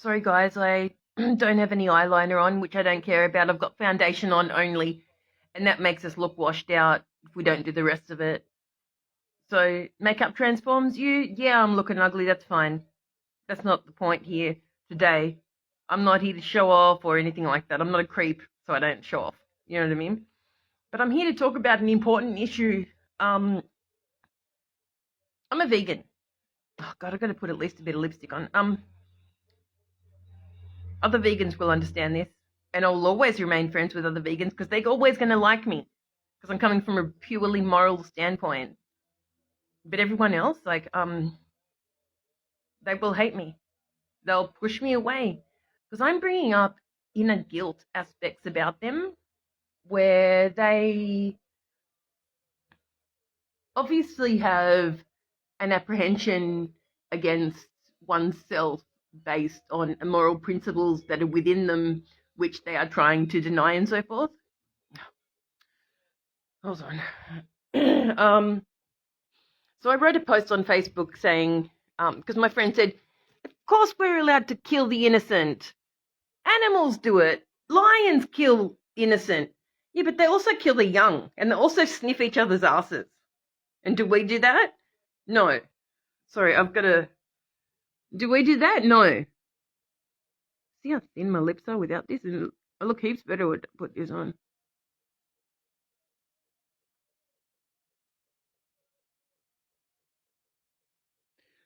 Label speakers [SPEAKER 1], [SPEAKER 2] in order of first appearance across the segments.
[SPEAKER 1] Sorry, guys, I don't have any eyeliner on, which I don't care about. I've got foundation on only, and that makes us look washed out if we don't do the rest of it. So, makeup transforms you? Yeah, I'm looking ugly, that's fine. That's not the point here today. I'm not here to show off or anything like that. I'm not a creep, so I don't show off. You know what I mean? But I'm here to talk about an important issue. I'm a vegan. Oh, God, I've got to put at least a bit of lipstick on. Other vegans will understand this, and I'll always remain friends with other vegans because they're always going to like me because I'm coming from a purely moral standpoint. But everyone else, they will hate me. They'll push me away because I'm bringing up inner guilt aspects about them where they obviously have an apprehension against oneself based on moral principles that are within them, which they are trying to deny and so forth. Hold on. So I wrote a post on Facebook saying, because my friend said, of course we're allowed to kill the innocent. Animals do it. Lions kill innocent. Yeah, but they also kill the young, and they also sniff each other's asses. And do we do that? No. Sorry, do we do that? No. See how thin my lips are without this? I look heaps better with put this on.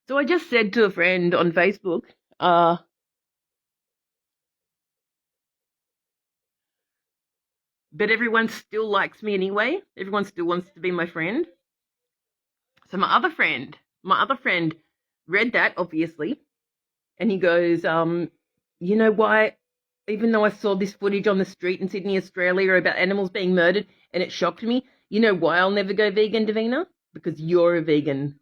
[SPEAKER 1] So I just said to a friend on Facebook, but everyone still likes me anyway. Everyone still wants to be my friend. So my other friend read that, obviously, and he goes, you know why, even though I saw this footage on the street in Sydney, Australia about animals being murdered and it shocked me, you know why I'll never go vegan, Davina? Because you're a vegan.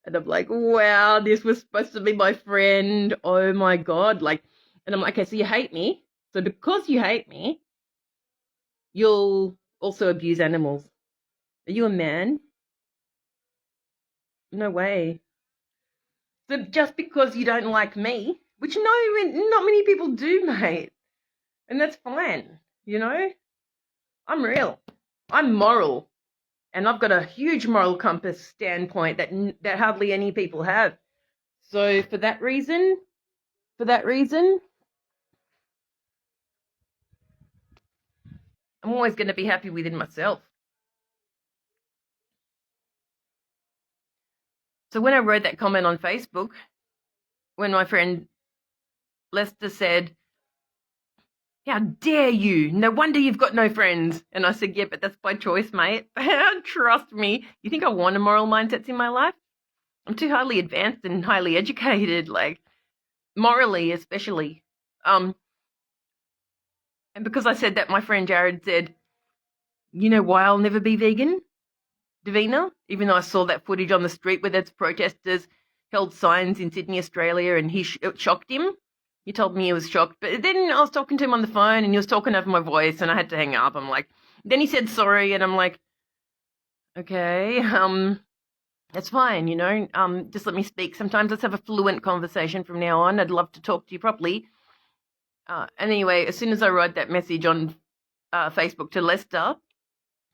[SPEAKER 1] And I'm like, wow, this was supposed to be my friend. Oh my God. And I'm like, okay, so you hate me. So because you hate me, you'll also abuse animals. Are you a man? No way. So just because you don't like me, which not many people do, mate, and that's fine, you know? I'm real. I'm moral. And I've got a huge moral compass standpoint that hardly any people have. So for that reason, I'm always going to be happy within myself. So when I wrote that comment on Facebook, when my friend Lester said, how dare you? No wonder you've got no friends. And I said, yeah, but that's by choice, mate. Trust me. You think I want a moral mindsets in my life? I'm too highly advanced and highly educated, morally especially. And because I said that, my friend Jared said, you know why I'll never be vegan, Davina? Even though I saw that footage on the street where those protesters held signs in Sydney, Australia, and it shocked him. He told me he was shocked. But then I was talking to him on the phone, and he was talking over my voice, and I had to hang up. I'm like, then he said sorry, and I'm like, okay, that's fine, just let me speak. Sometimes let's have a fluent conversation from now on. I'd love to talk to you properly. And anyway, as soon as I wrote that message on Facebook to Lester,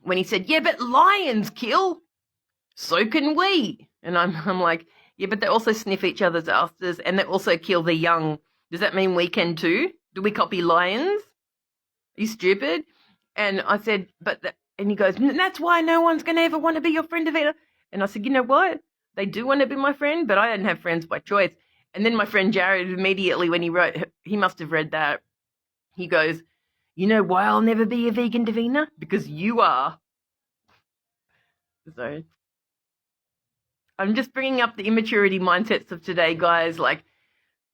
[SPEAKER 1] when he said, yeah, but lions kill, so can we. And I'm like, yeah, but they also sniff each other's asses and they also kill the young. Does that mean we can too? Do we copy lions? Are you stupid? And I said, and he goes, that's why no one's going to ever want to be your friend, Davina. And I said, you know what? They do want to be my friend, but I don't have friends by choice. And then my friend Jared immediately, when he must have read that, he goes, you know why I'll never be a vegan, Davina? Because you are. So I'm just bringing up the immaturity mindsets of today, guys.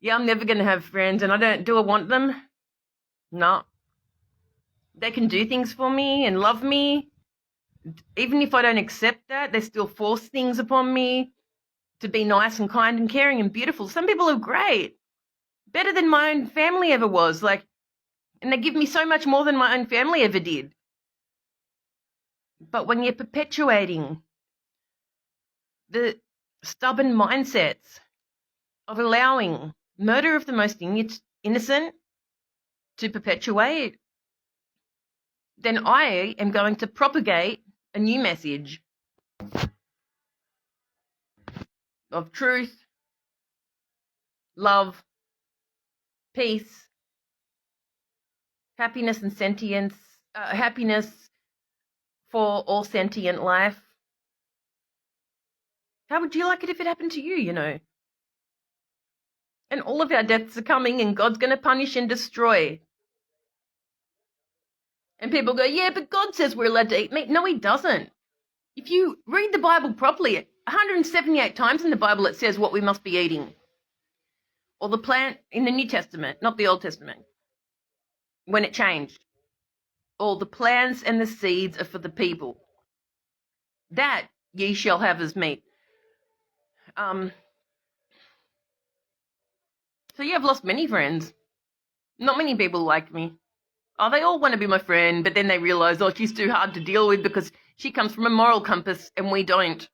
[SPEAKER 1] Yeah, I'm never going to have friends, and do I want them? No. They can do things for me and love me. Even if I don't accept that, they still force things upon me to be nice and kind and caring and beautiful. Some people are great. Better than my own family ever was. And they give me so much more than my own family ever did. But when you're perpetuating the stubborn mindsets of allowing murder of the most innocent to perpetuate, then I am going to propagate a new message of truth, love, peace, happiness and sentience, happiness for all sentient life. How would you like it if it happened to you, you know? And all of our deaths are coming and God's going to punish and destroy. And people go, yeah, but God says we're allowed to eat meat. No, he doesn't. If you read the Bible properly, 178 times in the Bible it says what we must be eating. Or the plant in the New Testament, not the Old Testament, when it changed. All the plants and the seeds are for the people. That ye shall have as meat. So yeah, I've lost many friends. Not many people like me. Oh, they all want to be my friend, but then they realise, oh, she's too hard to deal with because she comes from a moral compass and we don't.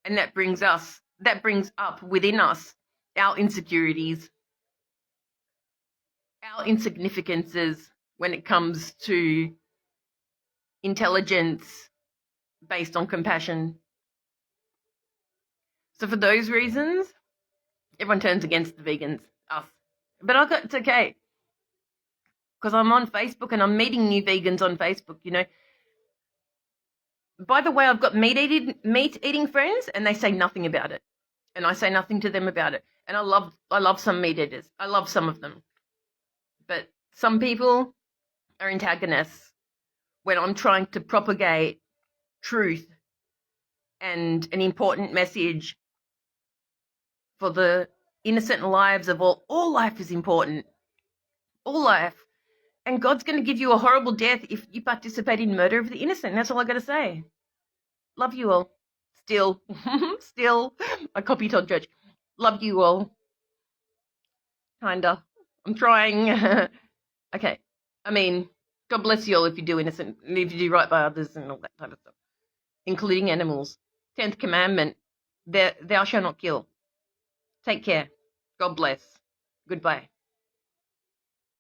[SPEAKER 1] And that brings up within us our insecurities, our insignificances when it comes to intelligence based on compassion. So for those reasons, everyone turns against the vegans, us. But it's okay. Because I'm on Facebook and I'm meeting new vegans on Facebook, you know. By the way, I've got meat-eating friends and they say nothing about it. And I say nothing to them about it. And I love some meat eaters. I love some of them. But some people are antagonists when I'm trying to propagate truth and an important message for the innocent lives of all. All life is important. All life. And God's going to give you a horrible death if you participate in murder of the innocent. That's all I got to say. Love you all. Still. I copy Todd Church. Love you all. Kinda. I'm trying. Okay. I mean, God bless you all if you do innocent, if you do right by others and all that type of stuff, including animals. 10th commandment, thou shalt not kill. Take care. God bless. Goodbye.